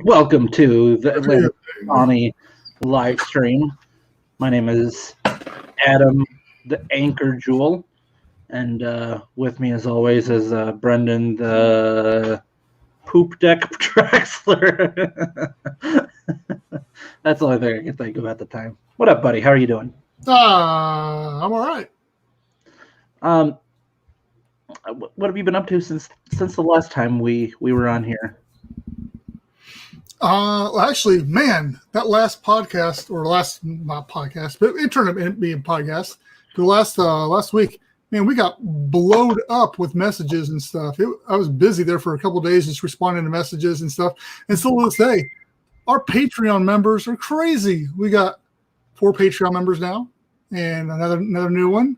Welcome to the Atlanta County live stream. My name is Adam, the Anchor Jewel, and with me, as always, is Brendan, the Poop Deck Drexler. That's the only thing I can think of at the time. What up, buddy? How are you doing? I'm all right. What have you been up to since the last time we were on here? Actually, man, that last podcast, or not podcast, but it turned up being podcast. The last week, man, we got blowed up with messages and stuff. I was busy there for a couple of days just responding to messages and stuff. And still to this day, our Patreon members are crazy. We got 4 Patreon members now, and another new one.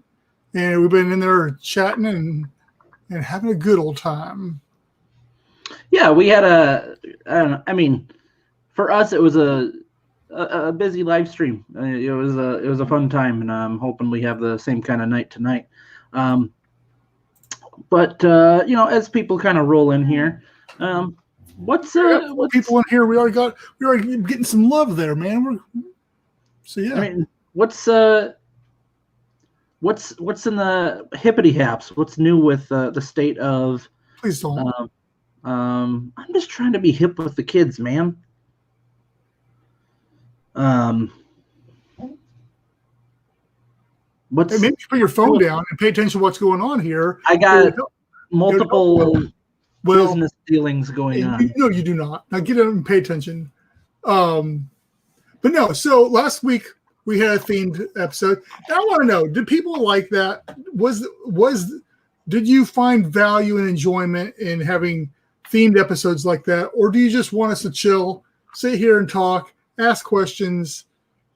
And we've been in there chatting and having a good old time. Yeah, we had for us, it was a busy live stream. It was a fun time, and I'm hoping we have the same kind of night tonight. But as people kind of roll in here, what's people in here? We already getting some love there, man. What's in the hippity haps? What's new with the state of? Please don't. I'm just trying to be hip with the kids, man. Maybe you put your phone down and pay attention to what's going on here. I got multiple business dealings going on. No, you do not. Now get in and pay attention. But no, so last week we had a themed episode. And I want to know, did people like that? Did you find value and enjoyment in having themed episodes like that? Or do you just want us to chill, sit here and talk, ask questions,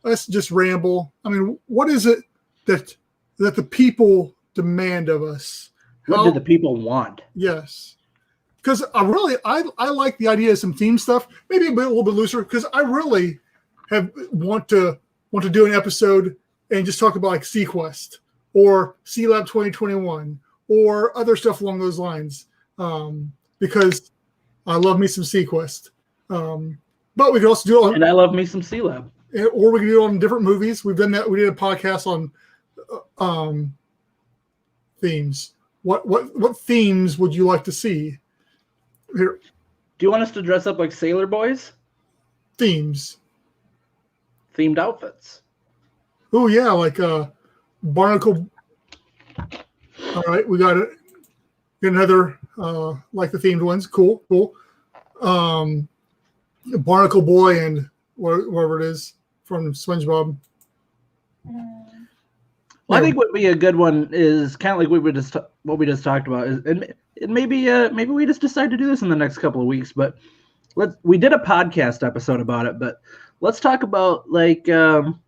let's just ramble? I mean, what is it that the people demand of us? What do the people want? Yes. Because I like the idea of some theme stuff, maybe a little bit looser, because I really want to do an episode and just talk about like Sequest or C-Lab 2021 or other stuff along those lines, because I love me some Sequest. But we could also do it on, and I love me some C-Lab. Or we could do it on different movies. We've done that. We did a podcast on themes. What themes would you like to see? Here. Do you want us to dress up like sailor boys? Themed outfits. Oh yeah, like barnacle. All right, we got it. Another like the themed ones. Cool. Barnacle Boy and whatever it is from SpongeBob. Well, I think what would be a good one is kind of like what we just talked about. And maybe we just decide to do this in the next couple of weeks. But we did a podcast episode about it. But let's talk about some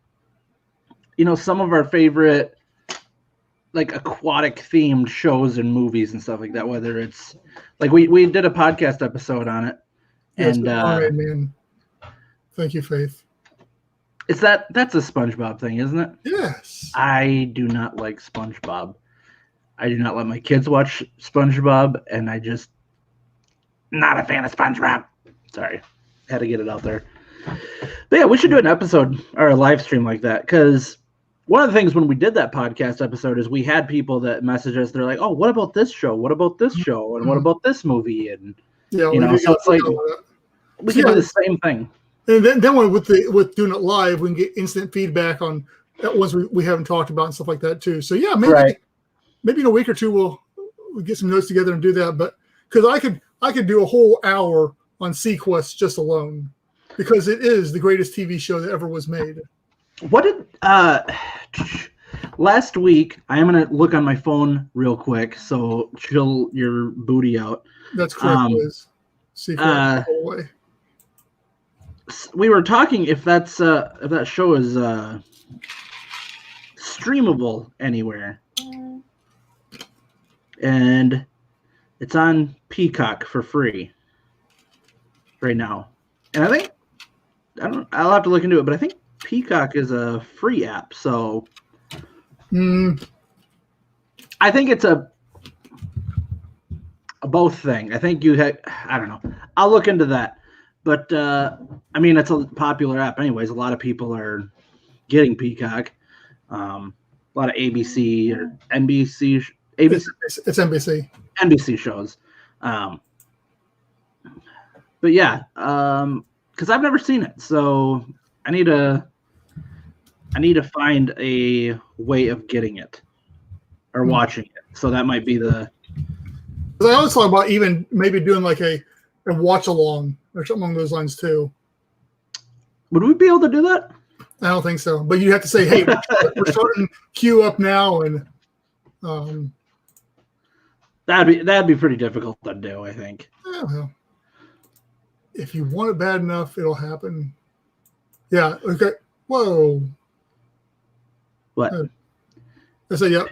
of our favorite like aquatic themed shows and movies and stuff like that. Whether it's like we did a podcast episode on it. Yes, and all right, man. Thank you, Faith. That's a SpongeBob thing, isn't it? Yes. I do not like SpongeBob. I do not let my kids watch SpongeBob, and I just not a fan of SpongeBob. Sorry, had to get it out there. But yeah, we should do an episode or a live stream like that, because one of the things when we did that podcast episode is we had people that messaged us. They're like, "Oh, what about this show? What about this show? And what about this movie?" And yeah, so it's like we can do the same thing. And then with doing it live, we can get instant feedback on ones we haven't talked about and stuff like that too. So yeah, maybe in a week or two we'll get some notes together and do that. But because I could do a whole hour on Sequest just alone, because it is the greatest TV show that ever was made. What did last week? I am gonna look on my phone real quick. So chill your booty out. That's correct, Liz. Sequest away. We were talking if that show is streamable anywhere, and it's on Peacock for free right now. And I'll have to look into it, but I think Peacock is a free app, so I think it's a both thing. I think I don't know. I'll look into that. But I mean, it's a popular app, anyways. A lot of people are getting Peacock. A lot of ABC or NBC, ABC, It's NBC. NBC shows. But yeah, because I've never seen it, so I need to find a way of getting it or watching it. So that might be the. I always thought about even maybe doing like a watch along or something along those lines too. Would we be able to do that? I don't think so, but you have to say, "Hey, we're starting queue up now," and that'd be pretty difficult to do, I think. Yeah, well, if you want it bad enough, it'll happen. Yeah. Okay. Whoa. What? I said, yeah.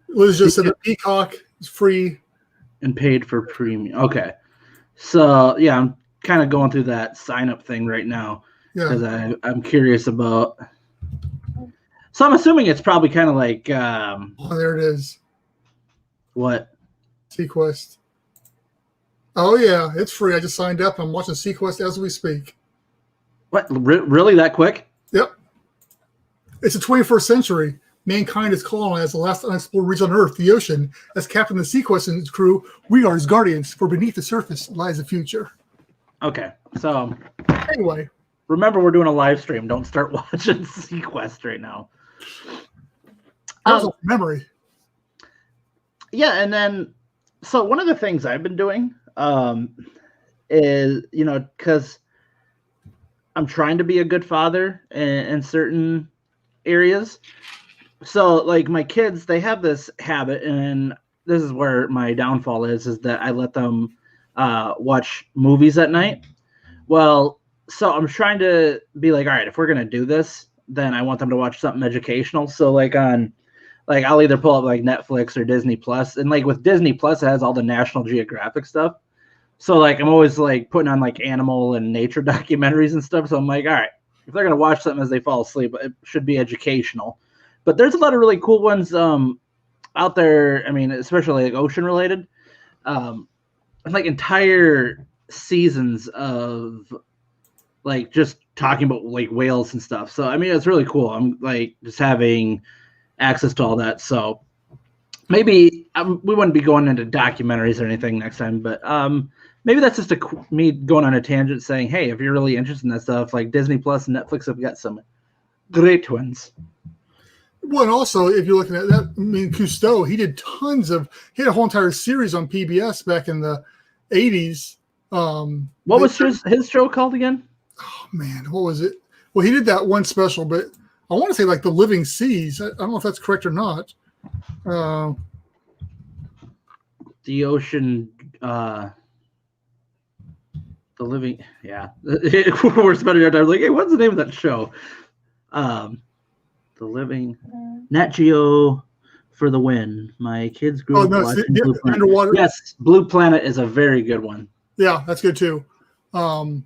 Liz just said the Peacock is free and paid for premium. Okay. So yeah, I'm kind of going through that sign up thing right now because I'm curious about. So I'm assuming it's probably kind of like. Oh, there it is. What? Sequest. Oh yeah, it's free. I just signed up. I'm watching Sequest as we speak. What? Really that quick? Yep. It's the 21st century. Mankind has colonized the last unexplored region on Earth, the ocean. As Captain of the Sequest and his crew, we are his guardians, for beneath the surface lies the future. Okay, so anyway, remember we're doing a live stream. Don't start watching Sequest right now. That was a memory. Yeah, and then so one of the things I've been doing is, because I'm trying to be a good father in certain areas. So like my kids, they have this habit, and this is where my downfall is that I let them watch movies at night. Well, so I'm trying to be like, all right, if we're going to do this, then I want them to watch something educational. So I'll either pull up like Netflix or Disney Plus, and like with Disney Plus, it has all the National Geographic stuff. So like I'm always like putting on like animal and nature documentaries and stuff. So I'm like, all right, if they're gonna watch something as they fall asleep, it should be educational. But there's a lot of really cool ones out there. I mean, especially like ocean related, and like entire seasons of like just talking about like whales and stuff. So I mean, it's really cool. I'm like just having access to all that. So maybe we wouldn't be going into documentaries or anything next time, but maybe that's just me going on a tangent saying, hey, if you're really interested in that stuff, like Disney Plus and Netflix have got some great ones. Well, and also, if you're looking at that, I mean, Cousteau, he had a whole entire series on PBS back in the 80s. What was his show called again? Oh, man, what was it? Well, he did that one special, but I want to say like The Living Seas. I don't know if that's correct or not. The ocean, the living, yeah. We're spending our time like, hey, what's the name of that show? The living, Nat Geo for the win. My kids grew up watching Blue Planet. Underwater. Yes, Blue Planet is a very good one. Yeah, that's good too. And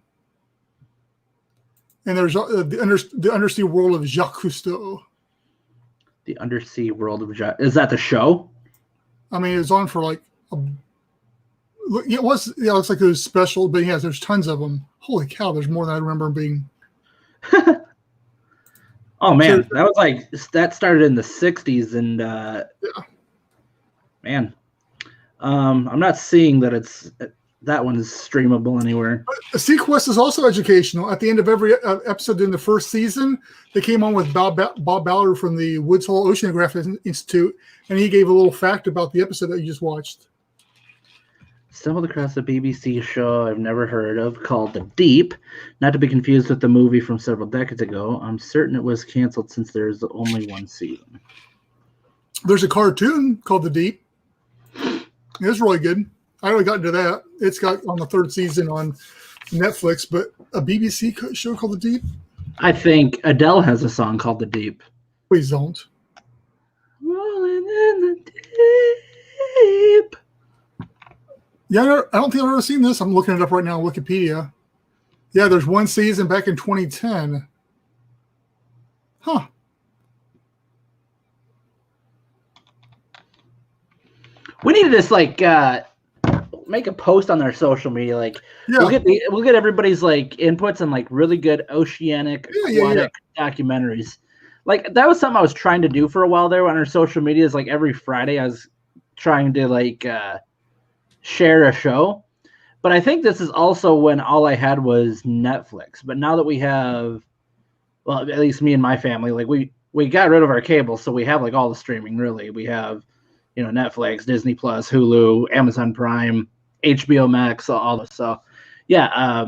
there's the undersea world of Jacques Cousteau. The undersea world of Jacques. Is that the show? I mean, it was on for like it was. Yeah, it looks like it was special, but yeah, there's tons of them. Holy cow, there's more than I remember being. Oh man, that started in the '60s, and man, I'm not seeing that that one is streamable anywhere. Sequest is also educational. At the end of every episode in the first season, they came on with Bob Ballard from the Woods Hole Oceanographic Institute, and he gave a little fact about the episode that you just watched. Stumbled across a BBC show I've never heard of called The Deep, not to be confused with the movie from several decades ago. I'm certain it was canceled since there's only one season. There's a cartoon called The Deep. It's really good. I already got into that. It's got on the third season on Netflix, but a BBC show called The Deep? I think Adele has a song called The Deep. Please don't. Rolling in the deep. Yeah, I don't think I've ever seen this. I'm looking it up right now on Wikipedia. Yeah, there's one season back in 2010. Huh. We need to just like make a post on our social media. Like Yeah. we'll get everybody's like inputs on like really good oceanic aquatic documentaries. Like that was something I was trying to do for a while there on our social media. Is like every Friday I was trying to like share a show. But I think this is also when all I had was Netflix. But now that we have, well, at least me and my family, like we got rid of our cable, so we have like all the streaming. Really, we have, Netflix, Disney Plus, Hulu, Amazon Prime, HBO Max, all this. So, yeah,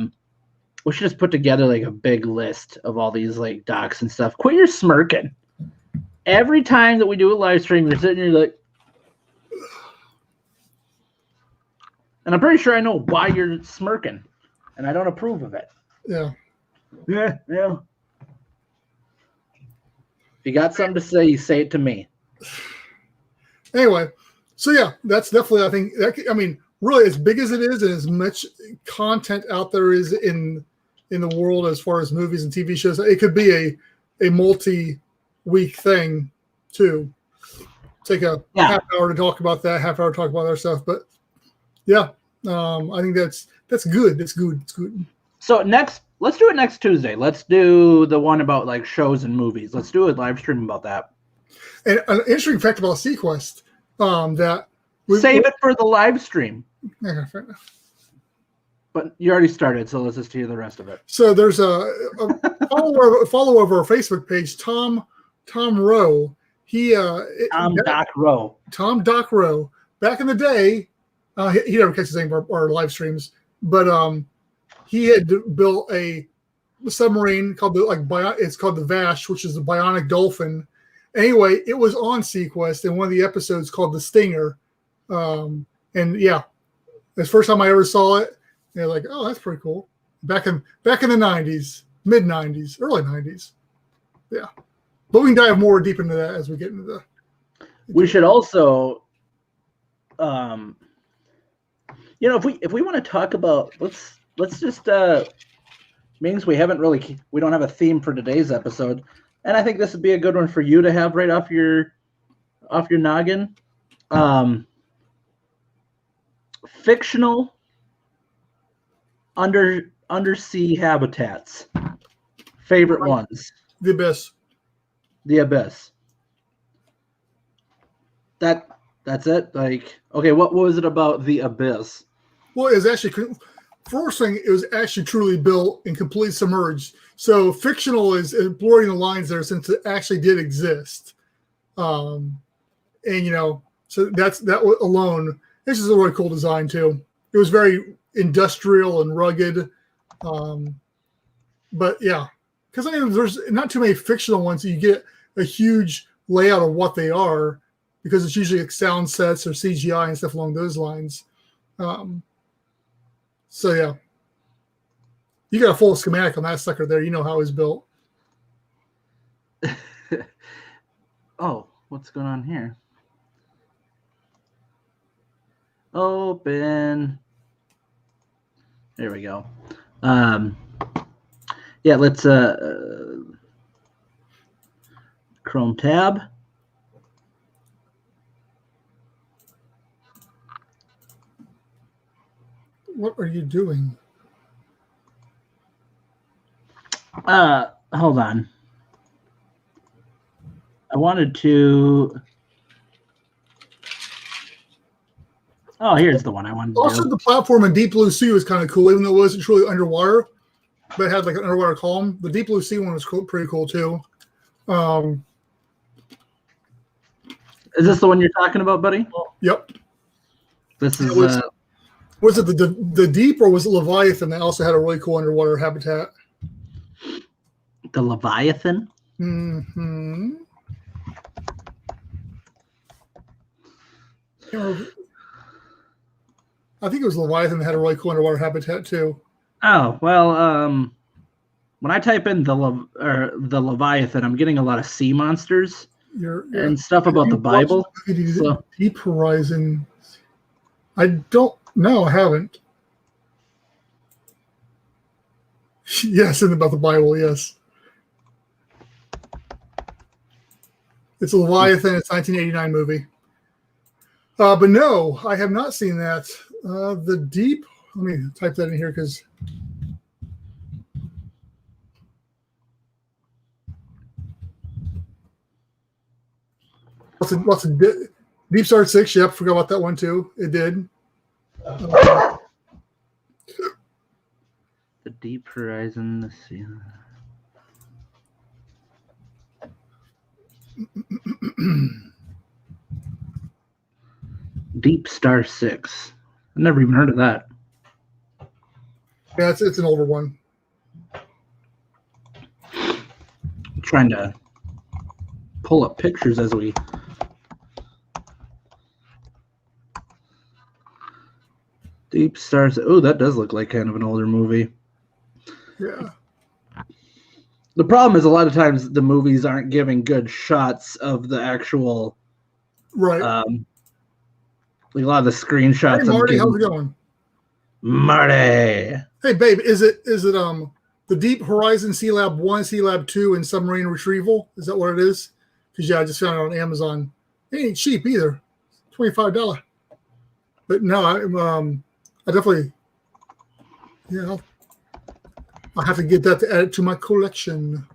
we should just put together like a big list of all these like docs and stuff. Quit your smirking. Every time that we do a live stream, you're sitting here like. And I'm pretty sure I know why you're smirking, and I don't approve of it. Yeah. Yeah. If you got something to say, you say it to me. Anyway, so yeah, that's definitely, I think, really as big as it is and as much content out there is in the world as far as movies and TV shows, it could be a multi-week thing too. Take a half hour to talk about that, half hour to talk about other stuff. But yeah, I think that's good. It's good. So let's do it next Tuesday. Let's do the one about like shows and movies. Let's do a live stream about that. And an interesting fact about Sequest, that save it for the live stream. Okay, fair enough. But you already started, so let's just hear the rest of it. So there's a follow over our Facebook page, Tom Rowe. Tom Doc Rowe. Back in the day, he never catches any of our live streams, but he had built a submarine called it's called the Vash, which is the Bionic Dolphin. Anyway, it was on Sequest in one of the episodes called the Stinger, and yeah, that's the first time I ever saw it. They're like, oh, that's pretty cool. Back in the 90s, mid 90s, early 90s, yeah. But we can dive more deep into that as we get into the. We should also, if we want to talk about, let's just means we don't have a theme for today's episode, and I think this would be a good one for you to have right off your noggin. Fictional undersea habitats. Favorite ones. The Abyss. The Abyss. That's it. Like, okay, what was it about The Abyss? Well, it was actually, first thing, it was actually truly built and completely submerged. So fictional is blurring the lines there since it actually did exist. And so that alone, this is a really cool design too. It was very industrial and rugged. But yeah, because there's not too many fictional ones that you get a huge layout of what they are, because it's usually like sound sets or CGI and stuff along those lines. So yeah, you got a full schematic on that sucker there. You know how it was built. Oh, what's going on here? Open. There we go. Yeah, let's Chrome tab. What are you doing? Hold on. I wanted to. Oh, here's the one I wanted to Also, do. the platform in Deep Blue Sea was kind of cool, even though it wasn't truly underwater, but it had like an underwater column. The Deep Blue Sea one was pretty cool too. Is this the one you're talking about, buddy? Yep. This is. Was it the Deep, or was it Leviathan that also had a really cool underwater habitat? The Leviathan? Mm-hmm. I think it was Leviathan that had a really cool underwater habitat too. Oh, well, when I type in the Leviathan, I'm getting a lot of sea monsters and stuff about the Bible. So. Deep Horizon. I don't know. I haven't. Yes, and about the Bible, yes. It's a Leviathan. It's a 1989 movie. But no, I have not seen that. The Deep. Let me type that in here because. Lots of Deep Star 6. Yep, forgot about that one too. It did. The Deep Horizon. Let's see. Deep Star 6. I've never even heard of that. Yeah, it's an older one. I'm trying to pull up pictures as we. Deep Stars. Oh, that does look like kind of an older movie. Yeah. The problem is a lot of times the movies aren't giving good shots of the actual. Right. Like a lot of the screenshots. Hey, Marty, how's it going? Marty. Hey, babe, is it the Deep Horizon Sea Lab 1, Sea Lab 2, and Submarine Retrieval? Is that what it is? Because, yeah, I just found it on Amazon. It ain't cheap either. $25. But no, I definitely, I'll have to get that to add it to my collection.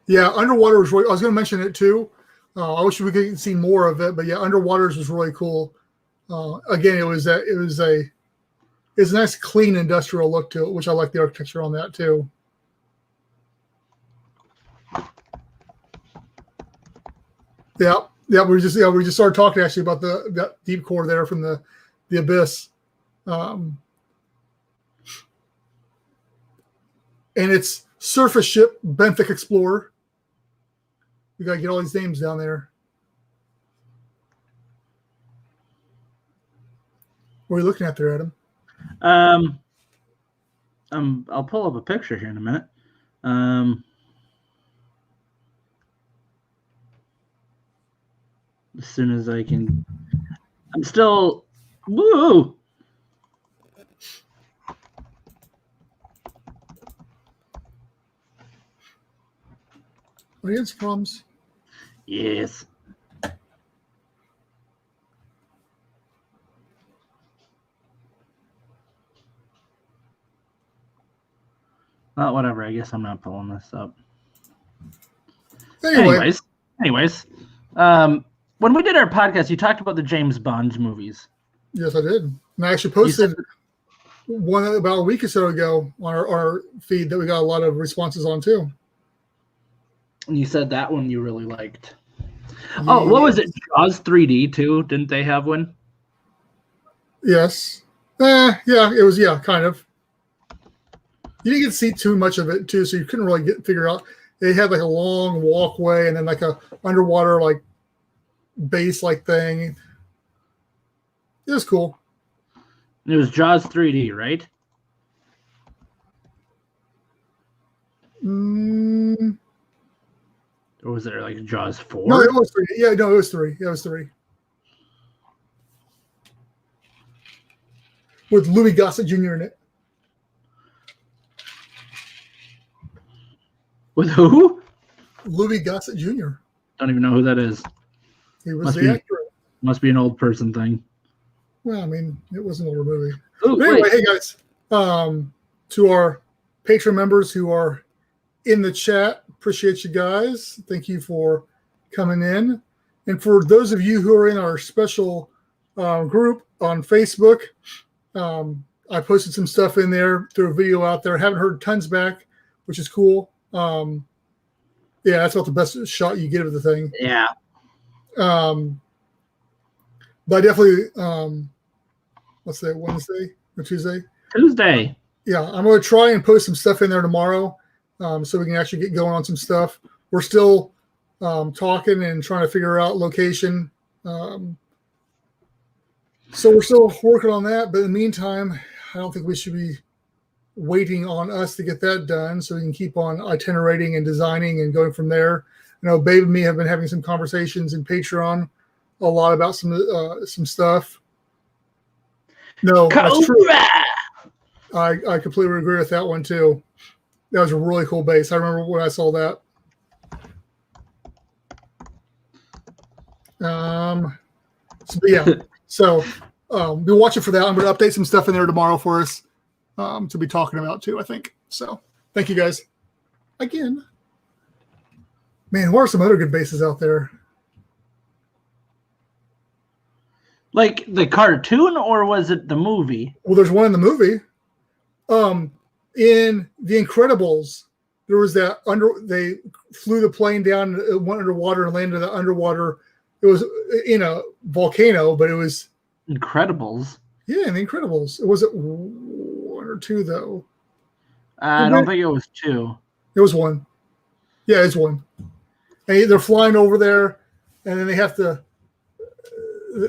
Yeah, Underwater was really. I was going to mention it too. I wish we could see more of it, but yeah, Underwaters was really cool. Again, it was a nice, clean industrial look to it, which I like the architecture on that too. Yeah. We just started talking actually about that deep core there from the Abyss, and it's surface ship Benthic Explorer. We gotta get all these names down there. What are you looking at there, Adam? I'll pull up a picture here in a minute. As soon as I can. I'm still. Woo! Audience problems? Yes. Well, whatever. I guess I'm not pulling this up. Anyways. When we did our podcast, you talked about the James Bond movies. Yes, I did. And I actually posted one about a week or so ago on our feed that we got a lot of responses on too. And you said that one you really liked. Oh, what was it? Jaws 3D too? Didn't they have one? Yes. Yeah, it was, kind of. You didn't get to see too much of it too, so you couldn't really figure out. They had like a long walkway and then like a underwater like base like thing. It was cool. It was Jaws 3D, right? Or was there like Jaws 4? No, it was 3. Yeah, no, it was 3. It was 3. With Louis Gossett Jr. in it. With who? Louis Gossett Jr. Don't even know who that is. He was the actor. Must be an old person thing. Well, I mean, it was an older movie. Ooh, but anyway, hey guys, to our Patreon members who are in the chat, appreciate you guys. Thank you for coming in. And for those of you who are in our special group on Facebook, I posted some stuff in there, threw a video out there. Haven't heard tons back, which is cool. Yeah, that's about the best shot you get of the thing. Yeah. But I definitely, what's that, Wednesday or Tuesday? Tuesday. Yeah, I'm going to try and post some stuff in there tomorrow, so we can actually get going on some stuff. We're still talking and trying to figure out location. So we're still working on that. But in the meantime, I don't think we should be waiting on us to get that done, so we can keep on itinerating and designing and going from there. You know, Babe and me have been having some conversations in Patreon a lot about some stuff. No, that's true. I completely agree with that one too. That was a really cool base. I remember when I saw that. So be watching for that. I'm going to update some stuff in there tomorrow for us to be talking about too, I think. So thank you guys again. Man, what are some other good bases out there? Like the cartoon, or was it the movie? Well, there's one in the movie. In The Incredibles, there was that they flew the plane down, went underwater and landed underwater. It was in a volcano, but it was Incredibles. Yeah, in The Incredibles. Was it 1 or 2 though? I don't think it was 2. It was 1. Yeah, it's 1. And they're flying over there, and then they have to.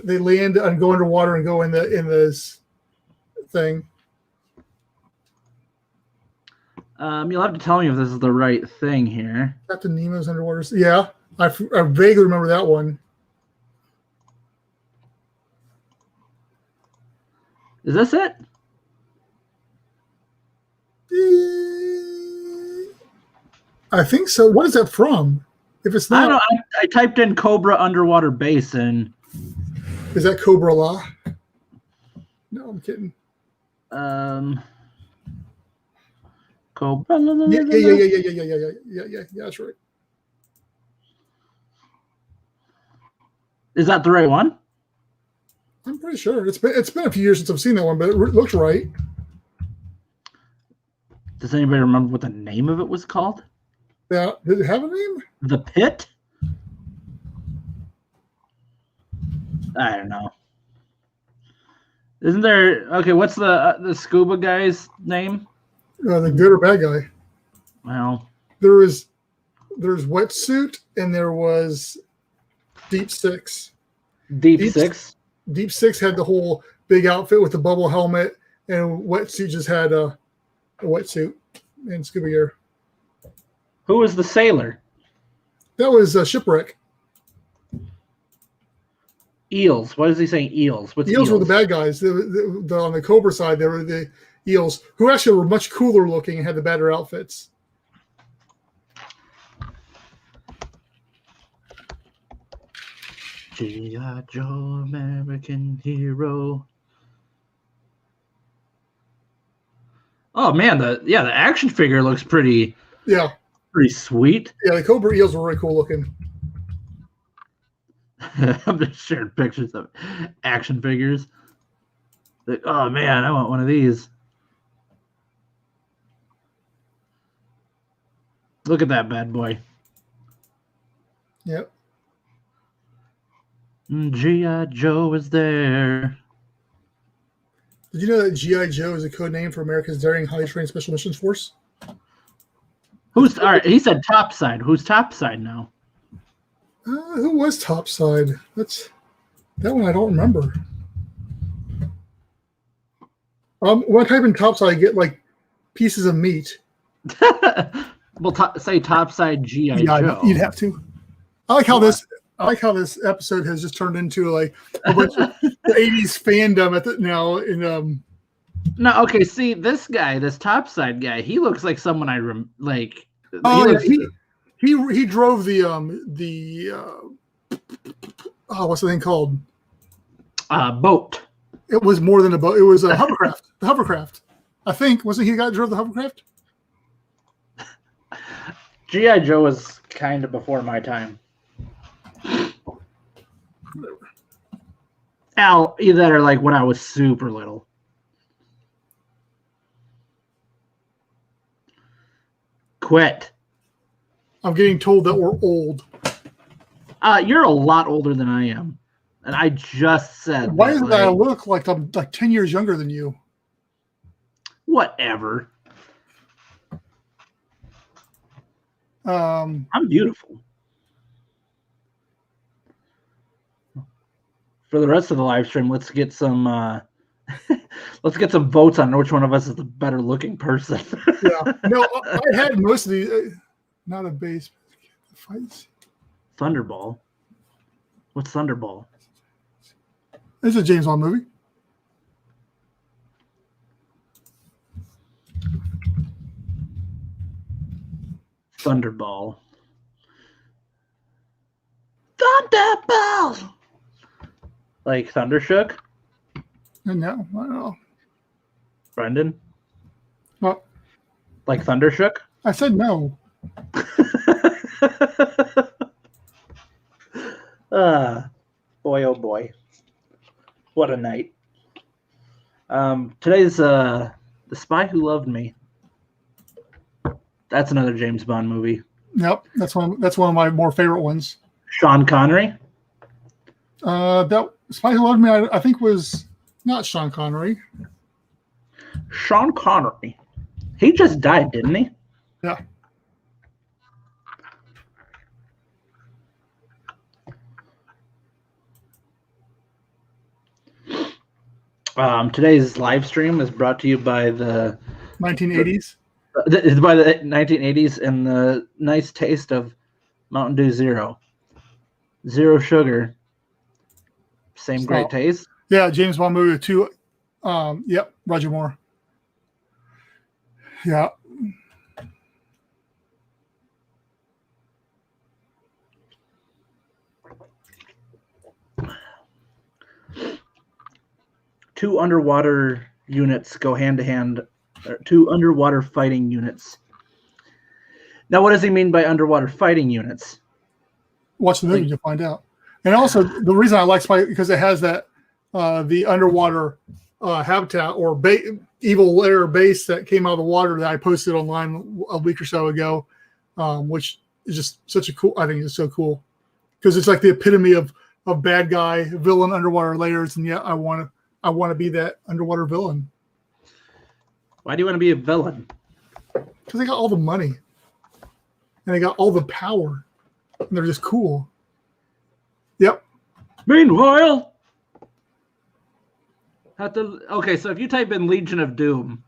They land and go underwater and go in this thing. You'll have to tell me if this is the right thing here. Captain Nemo's underwater. Yeah, I vaguely remember that one. Is this it? I think so. What is that from? If it's not, I don't know. I typed in Cobra underwater base, and is that Cobra La? No, I'm kidding. Cobra. Yeah. That's right. Is that the right one? I'm pretty sure it's been a few years since I've seen that one, but it looks right. Does anybody remember what the name of it was called? Yeah, did it have a name? The Pit? I don't know. Isn't there? Okay, what's the scuba guy's name? The good or bad guy? Well, there's Wetsuit and there was Deep Six. Deep Six. Deep Six had the whole big outfit with the bubble helmet, and Wetsuit just had a wetsuit and scuba gear. Who was the sailor? That was a Shipwreck. Eels. What is he saying? Eels. What's Eels were the bad guys. On the Cobra side, they were the Eels, who actually were much cooler looking and had the better outfits. G.I. Joe, American hero. Oh man, the action figure looks pretty sweet. Yeah, the Cobra Eels were really cool looking. I'm just sharing pictures of action figures. Like, oh man, I want one of these. Look at that bad boy. Yep. G.I. Joe is there. Did you know that G.I. Joe is a code name for America's Daring Highly Trained Special Missions Force? All right, he said topside. Who's topside now? Who was topside? That one I don't remember. When I type in topside, I get like pieces of meat. Well, say topside G.I. Joe. You'd have to. I like how this episode has just turned into like a bunch of the 80s fandom now. No, okay. See, this guy, this topside guy, he looks like someone I like. Oh, he drove the what's the thing called? Boat. It was more than a boat. It was a hovercraft. The hovercraft. I think wasn't he the guy that drove the hovercraft? G.I. Joe was kind of before my time. Either or like when I was super little. Quit. I'm getting told that we're old. You're a lot older than I am. And I just said why does I look like I'm like 10 years younger than you? Whatever. I'm beautiful. For the rest of the live stream, let's get some votes on which one of us is the better looking person. Yeah. No, I had most of these. Not a base. Fights. Thunderball. What's Thunderball? It's a James Bond movie. Thunderball. Thunderball! Like Thundershook? No, I don't know. Brendan? Well, Like Thundershook? I said no. Boy, oh boy. What a night. Today's The Spy Who Loved Me. That's another James Bond movie. Yep, that's one of my more favorite ones. Sean Connery? That Spy Who Loved Me, I think was not Sean Connery. Sean Connery. He just died, didn't he? Yeah. Today's live stream is brought to you by the 1980s. By the 1980s and the nice taste of Mountain Dew Zero. Zero sugar. Same great taste. Yeah, James Bond movie 2. Yep, Roger Moore. Yeah. Two underwater units go hand to hand. Two underwater fighting units. Now, what does he mean by underwater fighting units? Watch the movie, you'll find out. And also, the reason I like Spy because it has that the underwater habitat or evil lair base that came out of the water that I posted online a week or so ago, which is just such a cool. I think it's so cool because it's like the epitome of bad guy villain underwater layers, and yet I want to be that underwater villain. Why do you want to be a villain? Because they got all the money and they got all the power, and they're just cool. Yep. Meanwhile, so if you type in Legion of Doom,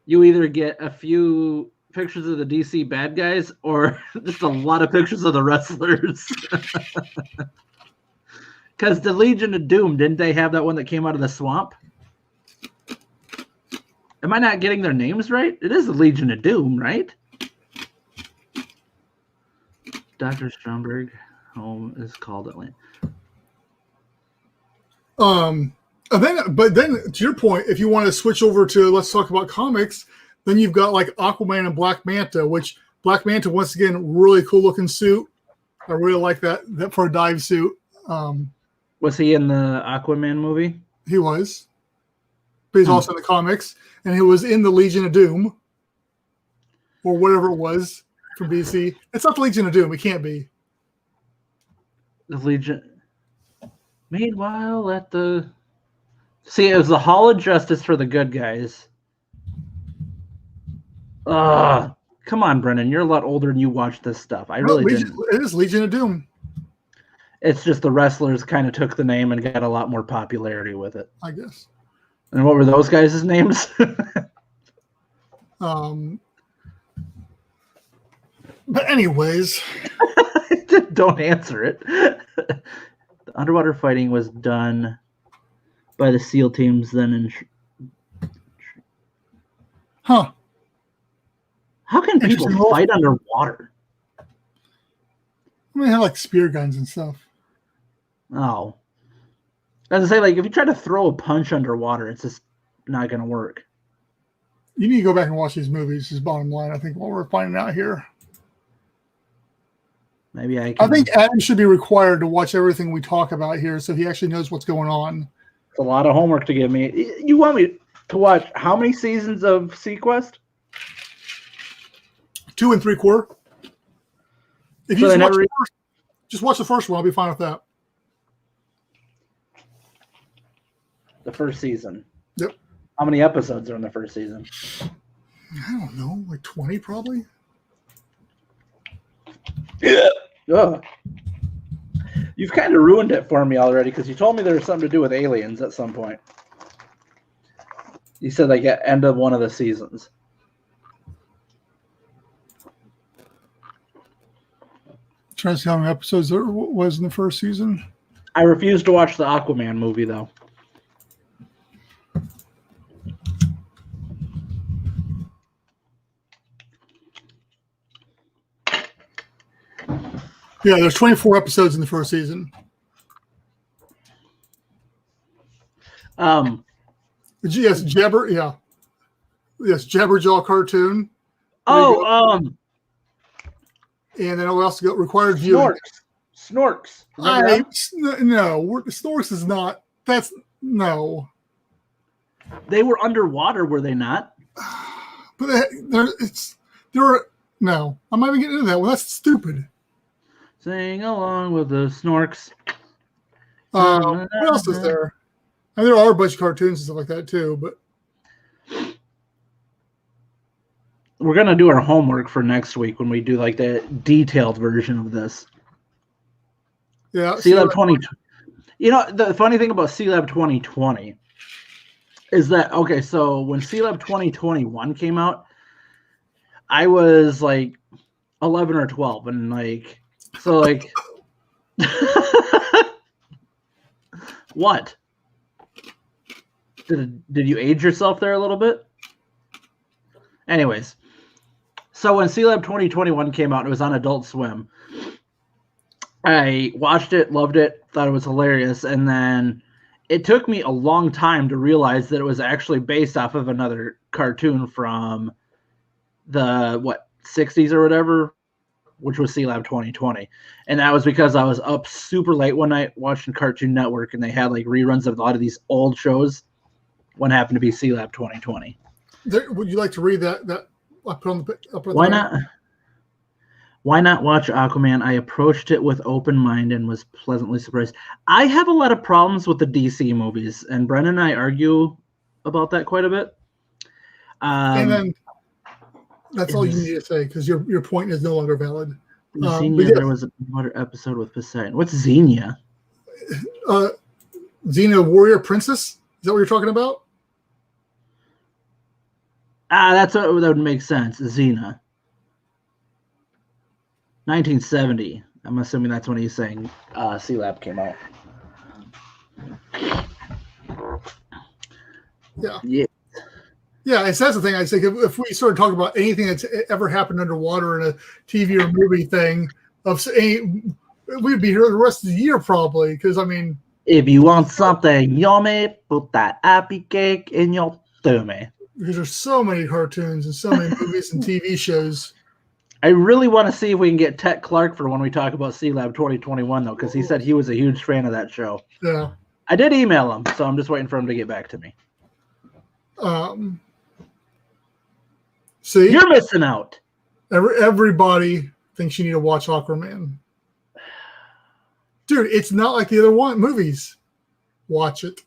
you either get a few pictures of the DC bad guys or just a lot of pictures of the wrestlers. Because the Legion of Doom, didn't they have that one that came out of the swamp? Am I not getting their names right? It is the Legion of Doom, right? Dr. Stromberg home is called Atlanta. But then to your point, if you want to switch over to let's talk about comics, then you've got like Aquaman and Black Manta, which Black Manta once again really cool looking suit. I really like that for a dive suit. Was he in the Aquaman movie? He was, but he's also in the comics, and he was in the Legion of Doom or whatever it was from DC. It's not the Legion of Doom. It can't be. The Legion. Meanwhile, it was the Hall of Justice for the good guys. Come on, Brennan. You're a lot older and you watched this stuff. I really didn't. It is Legion of Doom. It's just the wrestlers kind of took the name and got a lot more popularity with it, I guess. And what were those guys' names? But anyways. Don't answer it. The underwater fighting was done by the SEAL teams then in... Huh. How can people fight underwater? I mean, they have like spear guns and stuff. Oh. As I say, like, if you try to throw a punch underwater, it's just not going to work. You need to go back and watch these movies, is bottom line, I think, what we're finding out here. Maybe I can... I think Adam should be required to watch everything we talk about here so he actually knows what's going on. It's a lot of homework to give me. You want me to watch how many seasons of Sequest? 2 3/4. If you just watch the first one, I'll be fine with that. The first season. Yep. How many episodes are in the first season? I don't know, like 20 probably. Yeah. Ugh. You've kind of ruined it for me already because you told me there was something to do with aliens at some point. You said like at end of one of the seasons. Trying to see how many episodes there was in the first season. I refuse to watch the Aquaman movie though. Yeah, there's 24 episodes in the first season. Yes, Jabber. Yeah. Yes, Jabberjaw cartoon. Oh, and then we also got required viewing. Snorks. No, Snorks is not. That's no. They were underwater, were they not? But no. I'm not even getting into that one. That's stupid. Sing along with the Snorks. What else is there? And there are a bunch of cartoons and stuff like that too, but we're gonna do our homework for next week when we do like the detailed version of this. Yeah, C-Lab 20. You know, the funny thing about C-Lab 2020 is that so when C-Lab 2021 came out, I was like 11 or 12, and what? Did you age yourself there a little bit? Anyways, so when C-Lab 2021 came out, it was on Adult Swim. I watched it, loved it, thought it was hilarious, and then it took me a long time to realize that it was actually based off of another cartoon from the 60s or whatever, which was C-Lab 2020. And that was because I was up super late one night watching Cartoon Network, and they had like reruns of a lot of these old shows. One happened to be C-Lab 2020. Would you like to read that? I put on the. Why not? Why not watch Aquaman? I approached it with open mind and was pleasantly surprised. I have a lot of problems with the DC movies, and Brennan and I argue about that quite a bit. And then that's all you need to say because your point is no longer valid. Xenia, there was a water episode with Poseidon. What's Xenia? Xena, Warrior Princess? Is that what you're talking about? That would make sense. Xena. 1970. I'm assuming that's when he's saying C-Lab came out. Yeah. Yeah. Yeah, and so that's the thing. I think if we started talking about anything that's ever happened underwater in a TV or movie thing, we'd be here the rest of the year probably. Because I mean, if you want something yummy, put that happy cake in your tummy. Because there's so many cartoons and so many movies and TV shows. I really want to see if we can get Tet Clark for when we talk about C-Lab 2021, though, because he said he was a huge fan of that show. Yeah. I did email him, so I'm just waiting for him to get back to me. See? You're missing out. Everybody thinks you need to watch Aquaman. Dude, it's not like the other movies. Watch it.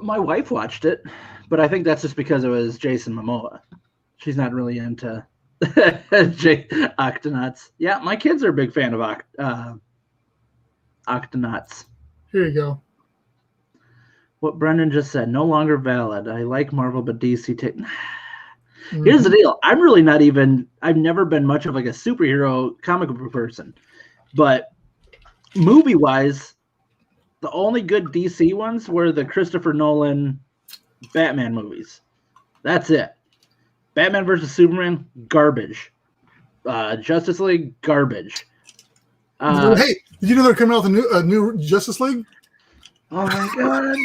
My wife watched it, but I think that's just because it was Jason Momoa. She's not really into Octonauts. Yeah, my kids are a big fan of Octonauts. Here you go. What Brendan just said, no longer valid. I like Marvel, but DC. Here's the deal. I'm really not even, I've never been much of like a superhero comic book person. But movie-wise, the only good DC ones were the Christopher Nolan Batman movies. That's it. Batman versus Superman, garbage. Justice League, garbage. Hey, did you know they're coming out with a new Justice League? Oh my god.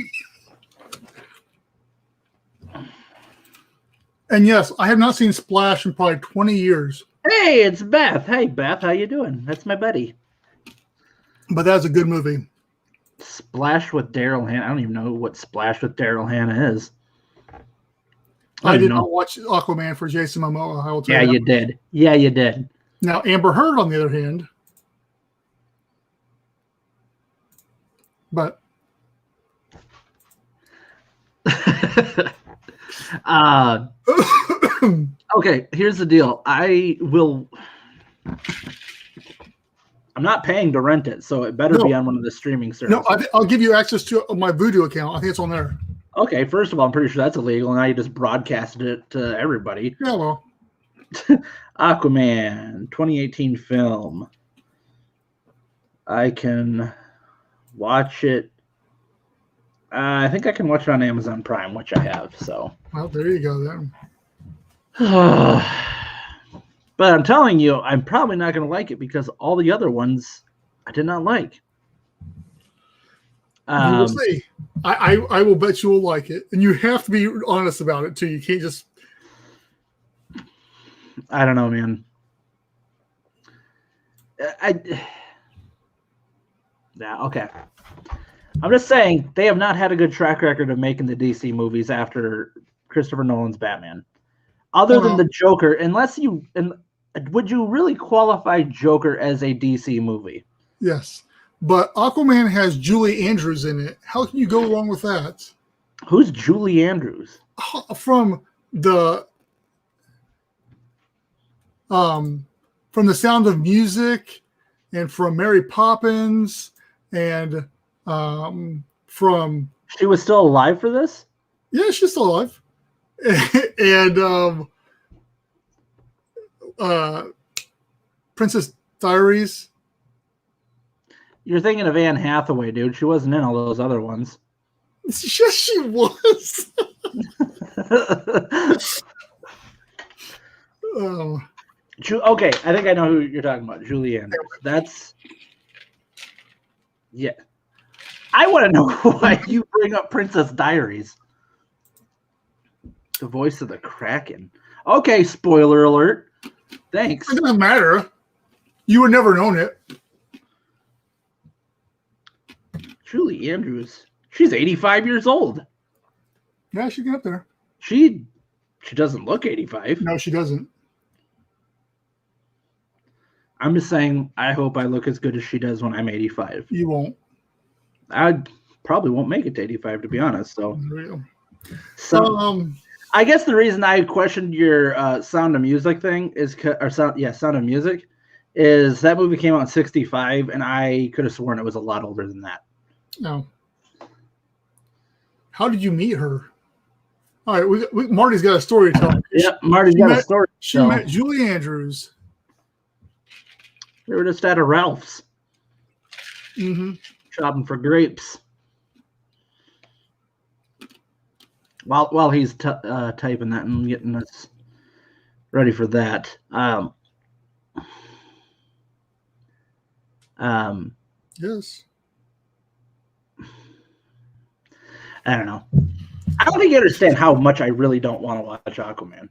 And yes, I have not seen Splash in probably 20 years. Hey, it's Beth. Hey, Beth, how you doing? That's my buddy. But that's a good movie. Splash with Daryl Hannah. I don't even know what Splash with Daryl Hannah is. I did not watch Aquaman for Jason Momoa. I will tell you did. Yeah, you did. Now, Amber Heard, on the other hand, but okay, here's the deal. I'm not paying to rent it, so it better be on one of the streaming services. No, I'll give you access to my Vudu account. I think it's on there. Okay, first of all, I'm pretty sure that's illegal, and now you just broadcasted it to everybody. Yeah, well. Aquaman, 2018 film. I can watch it. I think I can watch it on Amazon Prime, which I have. So. Well, there you go then. But I'm telling you, I'm probably not going to like it because all the other ones I did not like. We'll see. I will bet you will like it, and you have to be honest about it too. You can't just. I don't know, man. Yeah, okay. I'm just saying they have not had a good track record of making the DC movies after Christopher Nolan's Batman. Other than the Joker, would you really qualify Joker as a DC movie? Yes, but Aquaman has Julie Andrews in it. How can you go wrong with that? Who's Julie Andrews? From the Sound of Music, and from Mary Poppins, and from. She was still alive for this? Yeah, she's still alive. And Princess Diaries. You're thinking of Anne Hathaway, dude. She wasn't in all those other ones. Yes, she was. Okay, I think I know who you're talking about. Julie Andrews. Yeah. I want to know why you bring up Princess Diaries. The voice of the Kraken. Okay, spoiler alert. Thanks. It doesn't matter. You would never known it. Julie Andrews. She's 85 years old. Yeah, she get up there. She doesn't look 85. No, she doesn't. I'm just saying, I hope I look as good as she does when I'm 85. You won't. I probably won't make it to 85, to be honest. So Sound I guess the reason I questioned your Sound of Music thing Sound of Music is that movie came out in 65, and I could have sworn it was a lot older than that. No. How did you meet her? All right, Marty's got a story to tell. Yeah, Marty's got a story. She met Julie Andrews. They were just at a Ralph's. Mm-hmm. Shopping for grapes. While he's typing that and getting us ready for that. Yes. I don't know. I don't think you understand how much I really don't want to watch Aquaman.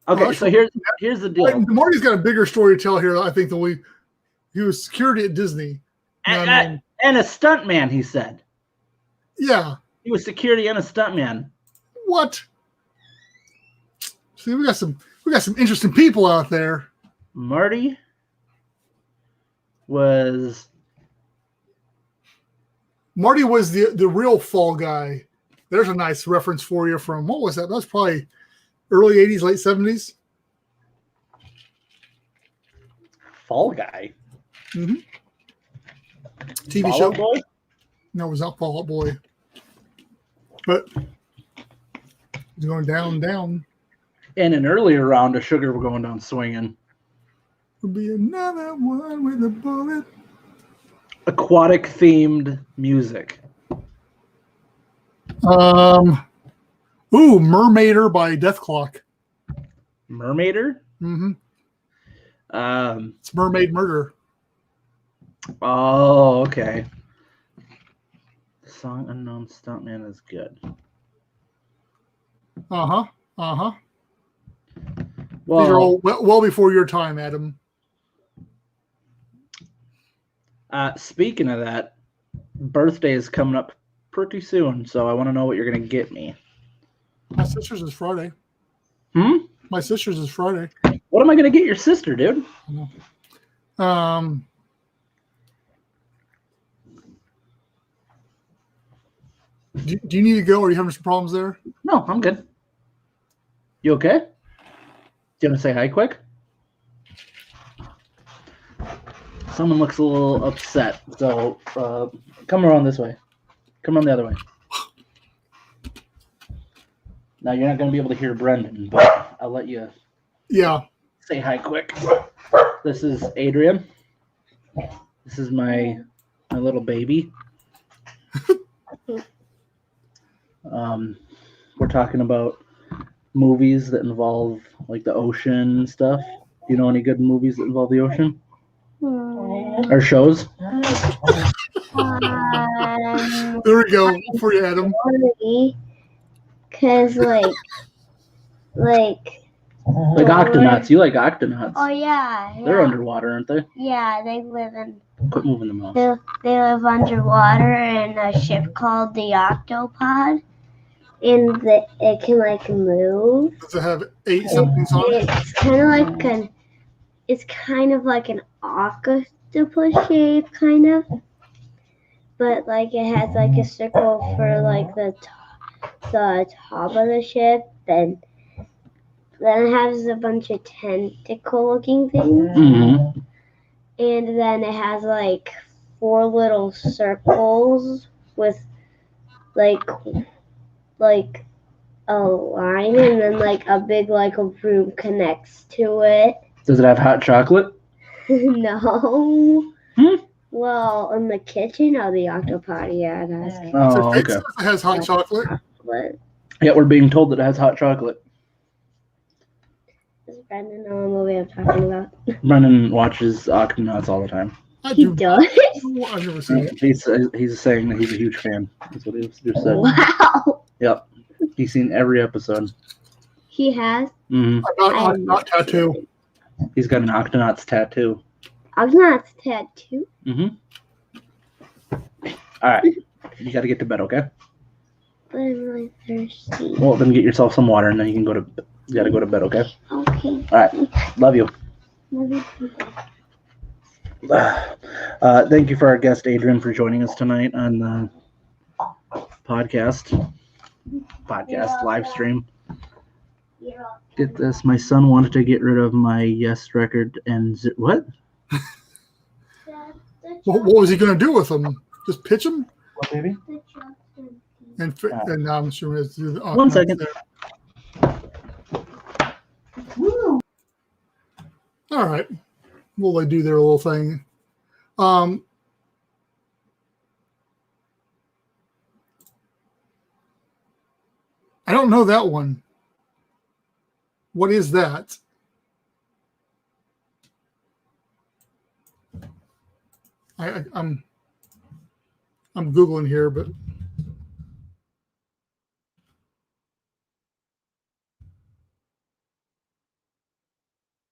Okay, so here's the deal. Marty's got a bigger story to tell here, I think, than he was security at Disney. And a stuntman, he said. Yeah. He was security and a stuntman. What? See, we got some interesting people out there. Marty was the real fall guy. There's a nice reference for you from, what was that? That was probably early 80s, late 70s. Fall Guy. Mm-hmm. TV Fall show. Out Boy? No, it was not Fall Out Boy. But it's going down. In an earlier round of Sugar, we're going down swinging. Will be another one with a bullet. Aquatic themed music. Mermaider by Death Clock. Mermaider? Mm-hmm. It's Mermaid Murder. Oh, okay. The song Unknown Stuntman is good. Uh-huh. Well, these are all well before your time, Adam. Speaking of that, birthday is coming up pretty soon, so I want to know what you're going to get me. My sister's is Friday. My sister's is Friday. What am I going to get your sister, dude? Do you need to go, or are you having some problems there? No, I'm good. You okay? Do you want to say hi quick? Someone looks a little upset, so come around this way. Come around the other way. Now, you're not going to be able to hear Brendan, but I'll let you say hi quick. This is Adrian. This is my little baby. We're talking about movies that involve like the ocean and stuff? Do you know any good movies that involve the ocean or shows? There we go for you, Adam. Because like Octonauts. You like Octonauts? oh yeah, They're underwater, aren't they? Yeah, they live in. Quit moving the mouse. They live underwater in a ship called the Octopod, and it can like move. Does it have 8 somethings on it? It's kind of like an octopus shape, kind of, but like it has like a circle for like the top of the ship, and then it has a bunch of tentacle-looking things, Mm-hmm. and then it has like 4 little circles with like a line, and then like a big like a room connects to it. Does it have hot chocolate? No. Hmm? Well, in the kitchen of the Octopod, yeah, it has Oh, It okay. says it has hot chocolate. chocolate. Yeah, we're being told that it has hot chocolate. Does Brandon know what movie I'm talking about? Brendan watches Octonauts all the time. I He do. does? I've never seen it. He's saying that he's a huge fan. That's what he just said. Wow. Yep. He's seen every episode. He has? Mm-hmm. I'm not tattoo. He's got an Octonauts tattoo. Octonauts tattoo? Mm-hmm. All right. You got to get to bed, okay? But I'm really thirsty. Well, then get yourself some water, and then you can go to. You got to go to bed, okay? Okay. All right. Love you. Thank you for our guest Adrian for joining us tonight on the podcast live stream. Get this, my son wanted to get rid of my Yes record and what? What was he going to do with them? Just pitch them? What, baby? And now I'm sure it's do the 1 second. All right. Well, they do their little thing. I don't know that one. What is that? I'm Googling here, but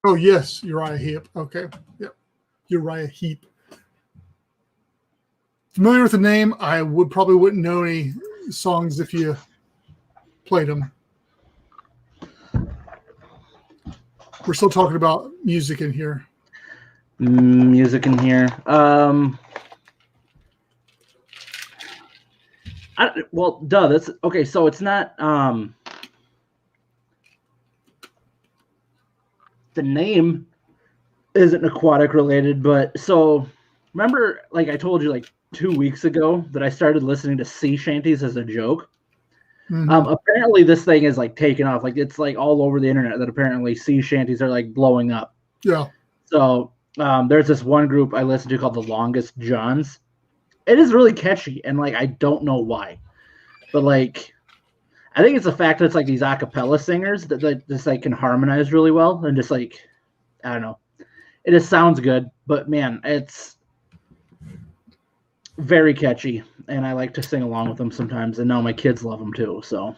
oh yes, Uriah Heep. Okay, yep, Uriah Heep. Familiar with the name? I probably wouldn't know any songs if you played them. We're still talking about music in here. Music in here. That's okay. So it's not. The name isn't aquatic related, but so remember, like I told you, like 2 weeks ago that I started listening to sea shanties as a joke. Mm-hmm. Apparently this thing is like taken off. Like it's like all over the internet that apparently sea shanties are like blowing up. Yeah. So there's this one group I listen to called the Longest Johns. It is really catchy, and like I don't know why, but like I think it's the fact that it's like these a cappella singers that just like can harmonize really well, and just like I don't know, it just sounds good. But man, it's very catchy, and I like to sing along with them sometimes. And now my kids love them too. So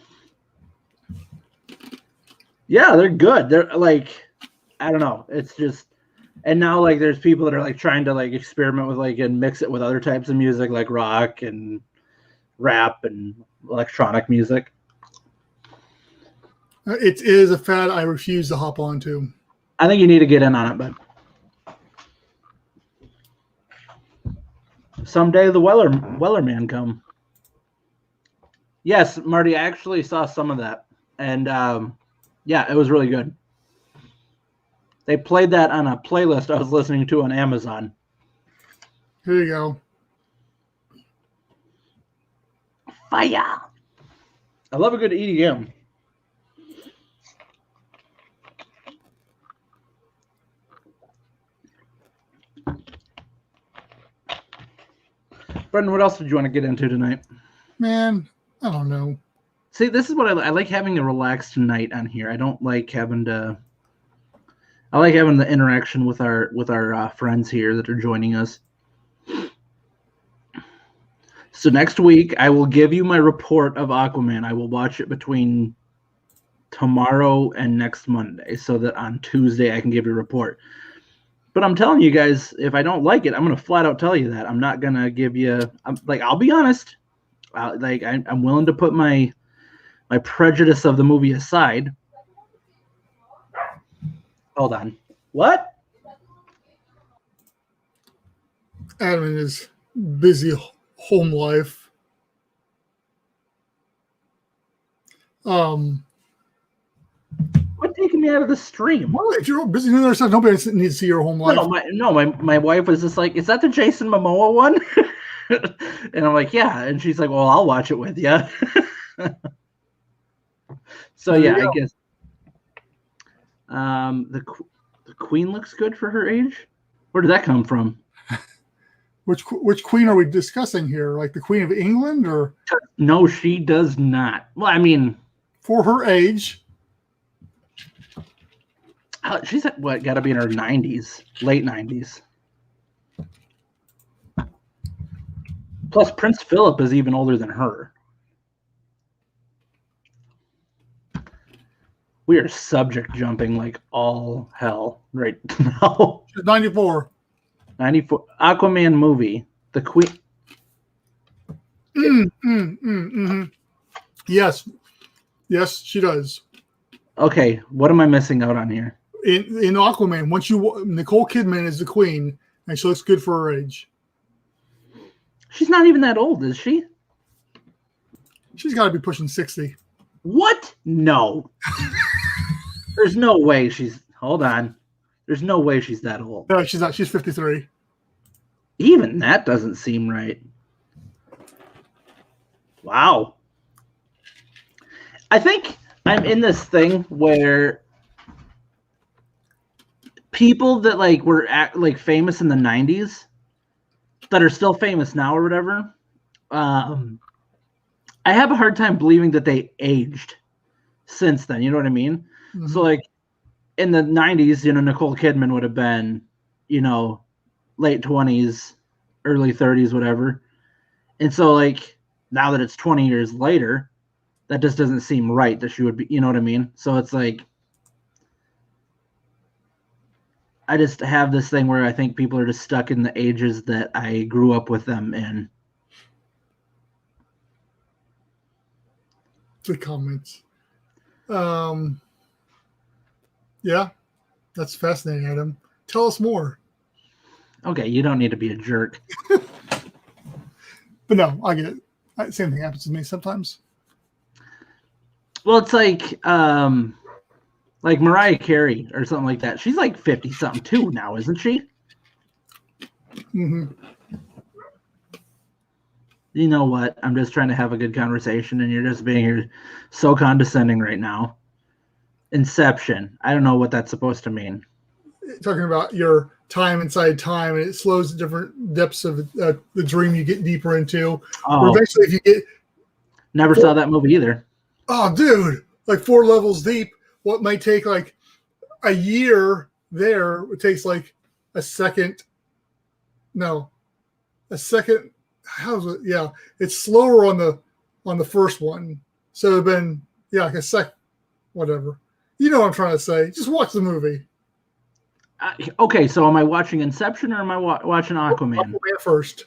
yeah, they're good. They're like I don't know. It's just. And now, like, there's people that are like trying to like experiment with like and mix it with other types of music, like rock and rap and electronic music. It is a fad I refuse to hop onto. I think you need to get in on it, but someday the Weller man come. Yes, Marty, I actually saw some of that, and yeah, it was really good. They played that on a playlist I was listening to on Amazon. Here you go. Fire! I love a good EDM. Brendan, what else did you want to get into tonight? Man, I don't know. See, this is what I like having a relaxed night on here. I don't like having to. I like having the interaction with our friends here that are joining us. So next week, I will give you my report of Aquaman. I will watch it between tomorrow and next Monday, so that on Tuesday I can give you a report. But I'm telling you guys, if I don't like it, I'm gonna flat out tell you that. I'm not gonna give you. I'll be honest. I'm willing to put my prejudice of the movie aside. Hold on. What? Adam and his busy home life. What taking me out of the stream? Well, if you're busy doing other stuff, nobody needs to see your home life. My wife was just like, "Is that the Jason Momoa one?" And I'm like, "Yeah." And she's like, "Well, I'll watch it with you." So yeah, I guess the Queen looks good for her age. Where did that come from? Which queen are we discussing here? Like the Queen of England, or no, she does not. Well, I mean, for her age, she's at what? Got to be in her 90s, late 90s. Plus, Prince Philip is even older than her. We are subject jumping like all hell right now. she's 94. 94 Aquaman movie. The Queen. Yes, she does. Okay, what am I missing out on here? In Aquaman, Nicole Kidman is the Queen, and she looks good for her age. She's not even that old, is she? She's got to be pushing 60. What? No. There's no way she's. Hold on. There's no way she's that old. No, she's not. She's 53. Even that doesn't seem right. Wow. I think I'm in this thing where people that were famous in the 90s that are still famous now or whatever, I have a hard time believing that they aged since then. You know what I mean? Mm-hmm. So in the 90s, Nicole Kidman would have been, late 20s, early 30s, whatever. And so now that it's 20 years later, that just doesn't seem right that she would be, you know what I mean? So it's I just have this thing where I think people are just stuck in the ages that I grew up with them in. Good comments. Yeah, that's fascinating, Adam. Tell us more. Okay, you don't need to be a jerk. But no, I get it. Same thing happens to me sometimes. Well, it's like Mariah Carey or something like that. She's 50-something too now, isn't she? Mm-hmm. You know what? I'm just trying to have a good conversation, and you're just being here so condescending right now. Inception. I don't know what that's supposed to mean. Talking about your time inside time, and it slows the different depths of the dream you get deeper into. Oh. Eventually, if you get... Never saw that movie either. Oh, dude. 4 levels deep, what might take a year there, it takes a second. No. A second. How's it? Yeah. It's slower on the first one. So it'd been, a sec. Whatever. You know what I'm trying to say. Just watch the movie. Okay, so am I watching Inception or am I watching Aquaman? Aquaman first.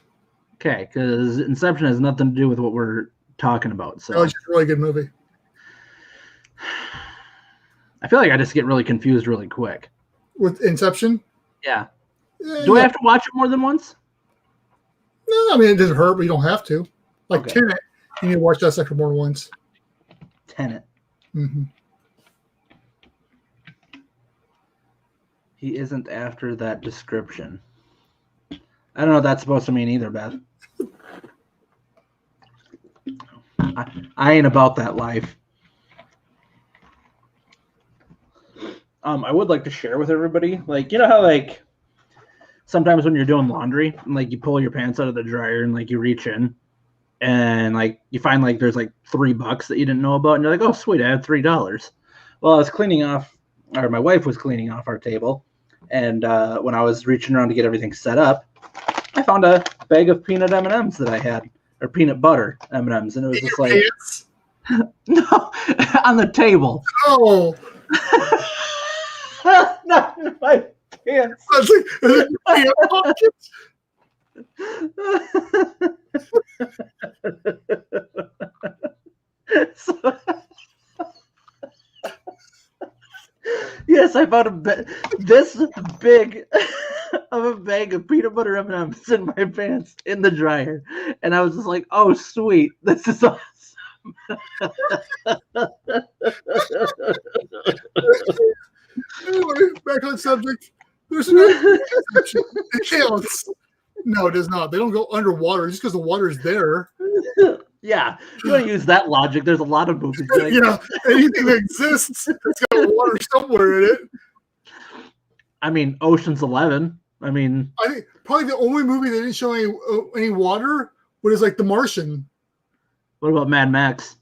Okay, because Inception has nothing to do with what we're talking about. So it's a really good movie. I feel like I just get really confused really quick. With Inception? Yeah. Do I have to watch it more than once? No, I mean, it doesn't hurt, but you don't have to. Okay. Tenet, you need to watch that second more than once. Tenet. Mm-hmm. He isn't after that description. I don't know what that's supposed to mean either, Beth. I ain't about that life. I would like to share with everybody, you know how sometimes when you're doing laundry and you pull your pants out of the dryer and you reach in and like you find like there's like $3 that you didn't know about, and you're like, oh sweet, I had $3. Well, I was cleaning off, or my wife was cleaning off our table, and when I was reaching around to get everything set up, I found a bag of peanut M&Ms that I had, or peanut butter M&Ms, and it was just like, Pants? no, on the table. Oh, Not in my pants. I was like, is it pant pockets? So, yes, I found this big of a bag of peanut butter M&Ms in my pants in the dryer, and I was just like, "Oh, sweet, this is awesome." Anyway, back on subject. There's no exception. It counts. No, it does not. They don't go underwater just because the water is there. Yeah, you want to use that logic? There's a lot of movies. Like, Yeah, anything that exists, it's got water somewhere in it. I mean, Ocean's 11. I mean, I think probably the only movie that didn't show any water was like The Martian. what about Mad Max?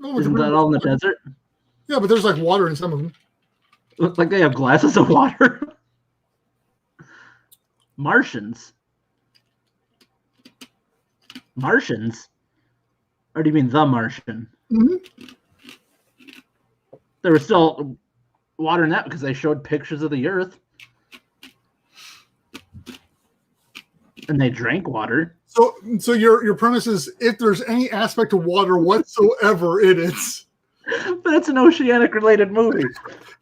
Oh, Isn't that all in the desert? Yeah, but there's like water in some of them. Looks like they have glasses of water. Martians. Martians? Or do you mean The Martian? Mm-hmm. There was still water in that because they showed pictures of the Earth. And they drank water. So your premise is if there's any aspect of water whatsoever in it. But it's an oceanic related movie.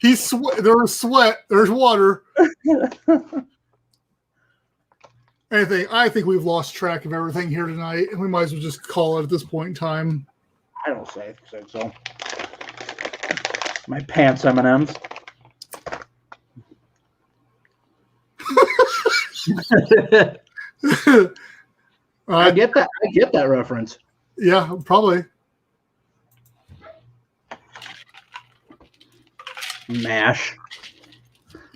There's sweat, there's water. I think we've lost track of everything here tonight, and we might as well just call it at this point in time. I don't say so. My pants M&Ms. I get that. I get that reference. Yeah, probably. MASH.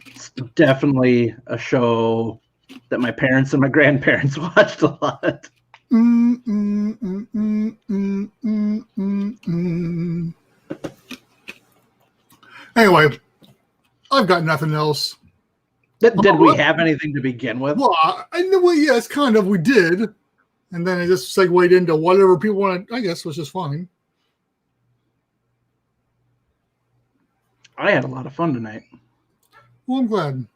It's definitely a show that my parents and my grandparents watched a lot. Anyway, I've got nothing else. Did we have anything to begin with? Well, yes, kind of. We did. And then it just segued into whatever people wanted, I guess, which is fine. I had a lot of fun tonight. Well, I'm glad.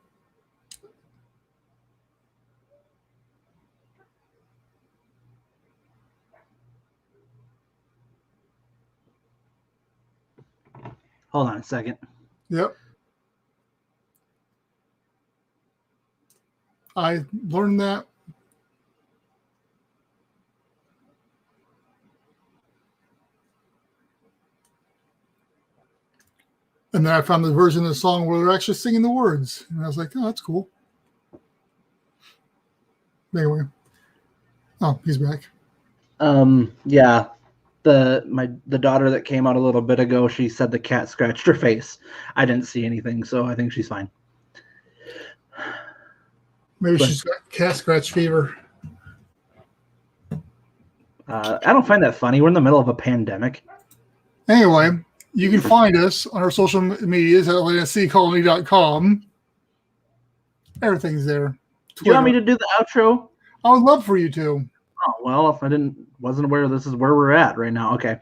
Hold on a second. Yep. I learned that. And then I found the version of the song where they're actually singing the words. And I was like, oh, that's cool. Anyway. Oh, he's back. Yeah. The daughter that came out a little bit ago, she said the cat scratched her face. I didn't see anything, so I think she's fine. Maybe she's got cat scratch fever. I don't find that funny. We're in the middle of a pandemic. Anyway, you can find us on our social medias at ASCcolony.com. Everything's there. Do you want me to do the outro? I would love for you to. Oh, well, if I wasn't aware this is where we're at right now. Okay.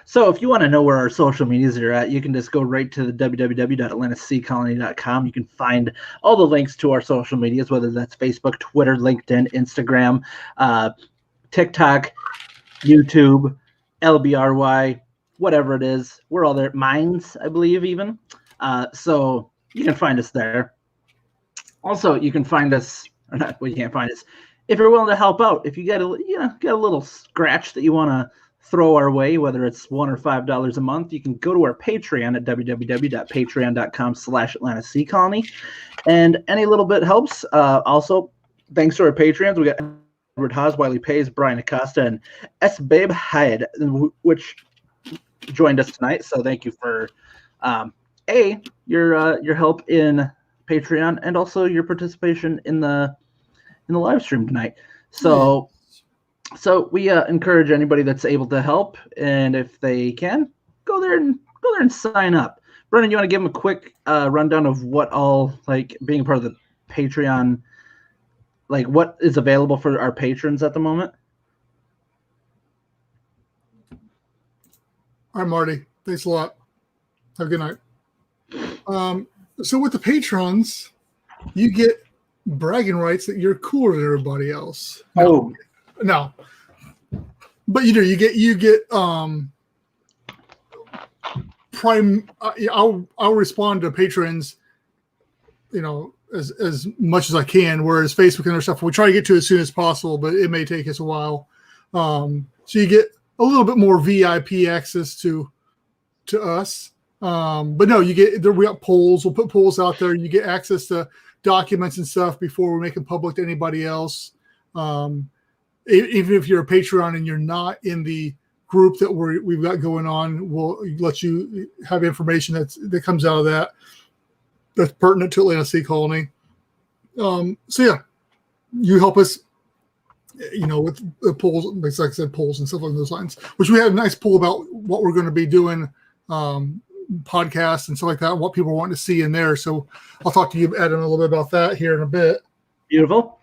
So if you want to know where our social medias are at, you can just go right to the www.atlanticcolony.com. You can find all the links to our social medias, whether that's Facebook, Twitter, LinkedIn, Instagram, TikTok, YouTube, LBRY, whatever it is. We're all there. Minds, I believe, even. So you can find us there. Also, you can find us, or not, well, you can't find us. If you're willing to help out, if you get a little scratch that you want to throw our way, whether it's $1 or $5 a month, you can go to our Patreon at www.patreon.com/AtlanticColony, and any little bit helps. Also, thanks to our Patreons, we got Edward Haas, Wiley Pays, Brian Acosta, and S. Babe Hyde, which joined us tonight. So thank you for your help in Patreon and also your participation in the live stream tonight. So So we encourage anybody that's able to help, and if they can, go there and sign up. Brennan, you want to give them a quick rundown of what all, like, being a part of the Patreon, like what is available for our patrons at the moment? All right, Marty. Thanks a lot. Have a good night. So with the patrons, you get bragging rights that you're cooler than everybody else. No. But you do. You get prime. I'll respond to patrons, as much as I can. Whereas Facebook and other stuff, we try to get to as soon as possible, but it may take us a while. So you get a little bit more VIP access to us. But no, we got polls. We'll put polls out there. You get access to documents and stuff before we make them public to anybody else. Even if you're a Patreon and you're not in the group that we've got going on, we'll let you have information that comes out of that's pertinent to Atlanta Sea Colony. So yeah, you help us, with the polls, like I said, polls and stuff along those lines, which we had a nice poll about what we're going to be doing, podcasts and stuff like that, and what people are wanting to see in there. So I'll talk to you, Adam, a little bit about that here in a bit. Beautiful.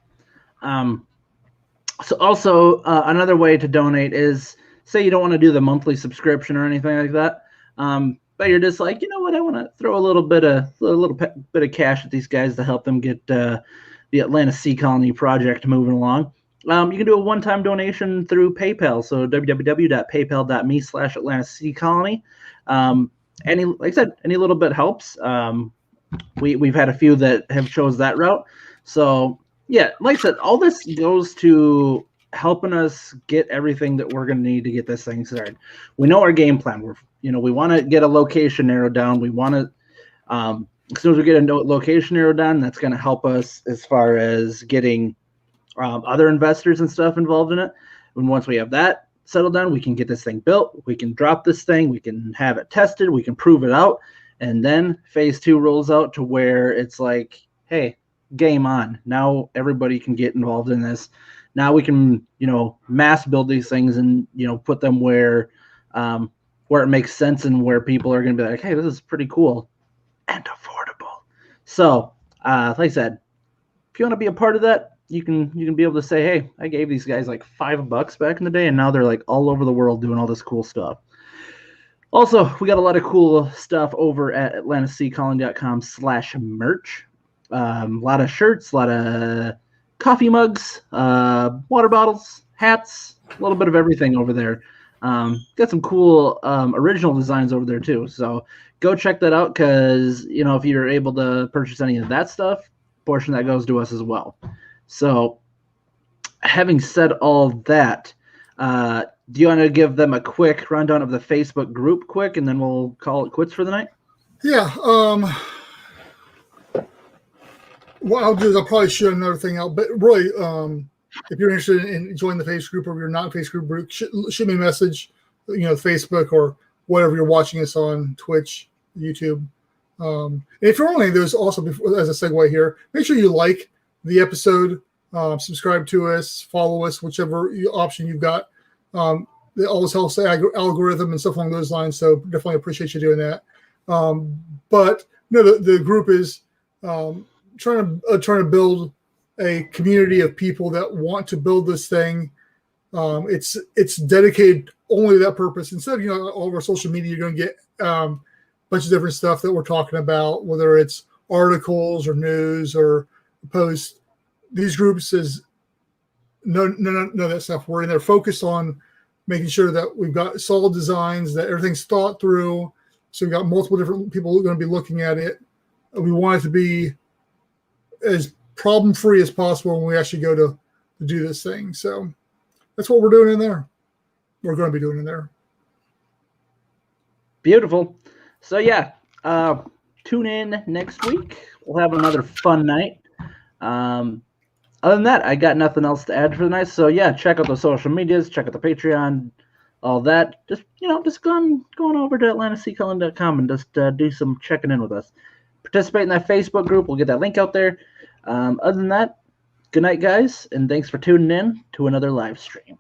So also another way to donate is, say you don't want to do the monthly subscription or anything like that, but you're just like, you know what, I want to throw a little bit of cash at these guys to help them get the Atlanta Sea Colony project moving along. You can do a one-time donation through PayPal. So www.paypal.me/Atlanta Sea Colony. Like I said, any little bit helps. We've had a few that have chose that route. So yeah, like I said, all this goes to helping us get everything that we're going to need to get this thing started. We know our game plan. We want to get a location narrowed down. We want to, as soon as we get a location narrowed down, that's going to help us as far as getting other investors and stuff involved in it. And once we have that settled down, we can get this thing built. We can drop this thing. We can have it tested. We can prove it out. And then phase 2 rolls out to where it's like, hey, game on. Now everybody can get involved in this. Now we can, mass build these things and, put them where it makes sense and where people are going to be like, hey, this is pretty cool and affordable. So, like I said, if you want to be a part of that, you can be able to say, hey, I gave these guys like $5 back in the day, and now they're like all over the world doing all this cool stuff. Also, we got a lot of cool stuff over at atlantaseacolony.com/merch. A lot of shirts, a lot of coffee mugs, water bottles, hats, a little bit of everything over there. Got some cool original designs over there too. So go check that out, because if you're able to purchase any of that stuff, portion that goes to us as well. So having said all that, do you want to give them a quick rundown of the Facebook group quick, and then we'll call it quits for the night? Yeah. What I'll do is I'll probably shoot another thing out. But Roy, if you're interested in joining the Facebook group, or you're not in the Facebook group, shoot me a message, Facebook or whatever you're watching us on, Twitch, YouTube. And if you're on any of those, also, as a segue here, make sure you like the episode, subscribe to us, follow us, whichever option you've got. It always helps the algorithm and stuff along those lines. So definitely appreciate you doing that. But the group is trying to build a community of people that want to build this thing. It's dedicated only to that purpose. Instead of all of our social media, you're going to get a bunch of different stuff that we're talking about, whether it's articles or news or posts. These groups is none of that stuff. We're in there focused on making sure that we've got solid designs, that everything's thought through. So we've got multiple different people who are going to be looking at it. We want it to be as problem-free as possible when we actually go to do this thing. So that's what we're doing in there. We're going to be doing in there. Beautiful. So yeah, tune in next week. We'll have another fun night. Other than that, I got nothing else to add for the night. So yeah, check out the social medias, check out the Patreon, all that. Just going over to AtlantaSeaColony.com and just do some checking in with us. Participate in that Facebook group. We'll get that link out there. Other than that, good night, guys, and thanks for tuning in to another live stream.